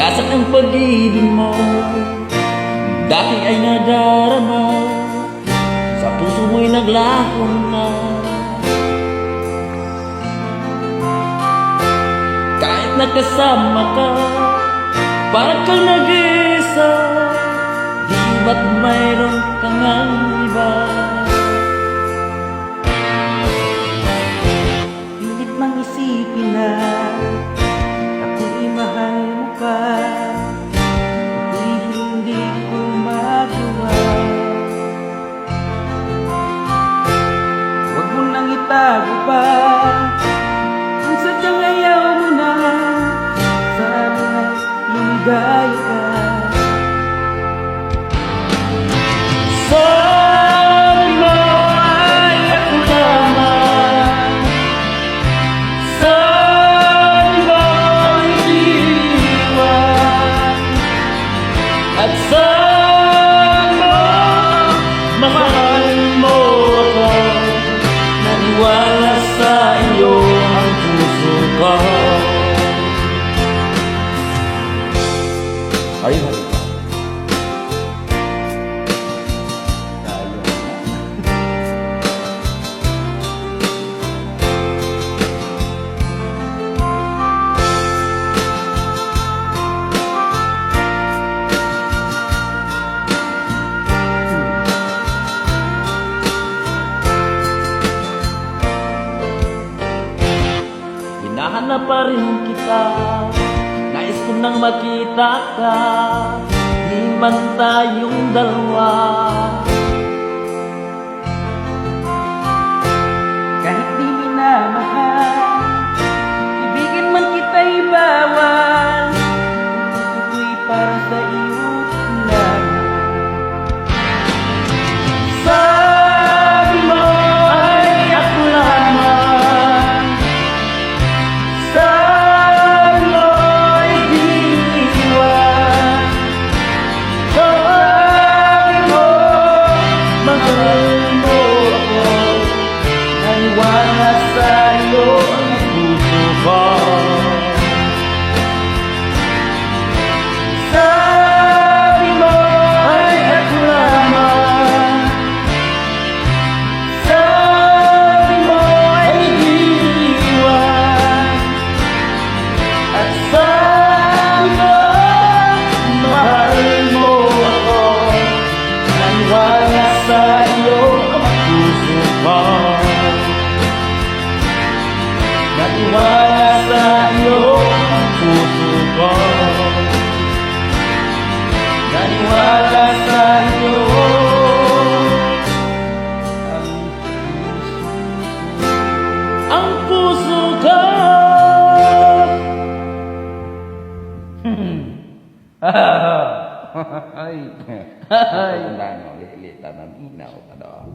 Nasaan ang pag-ibig mo? Dati ay nadarama, sa puso mo'y naglahon na. Kahit nakasama ka, parang kang nag-iisa. Di ba't mayroon kang iba? Pilit mang isipin na ako'y mahal mo pa, ako'y hindi ko magawa. Huwag mo nang itago pa kung sadyang ayaw mo na, sana lumigay ka. Sabi mo ay ako lamang, sabi mo hindi iwan, at sabi mo mahal mo ako. Naniwala sa iyo ang puso ko. Ayun. Hinahanap pa rin kita, nais ko nang makita ka, di man tayong dalawa. Kahit di minamahal, ibigin man kita'y bawal, puso ko'y para sa iyo lang. Sabi mo ay ako lamang, sabi mo ay di iwan, sabi mo mahal mo ako. Naniwala sa iyo ang puso ko. Sabi mo ay ako lamang, sabi mo ay di iwan, at sabi mo mahal mo ako. Naniwala sa iyo ang puso ko. Naniwala sa iyo ang puso ko. Naniwala sa iyo ang puso ko. Ay, ay. Tandaan mo, lilit-litan ng inaw ka daw.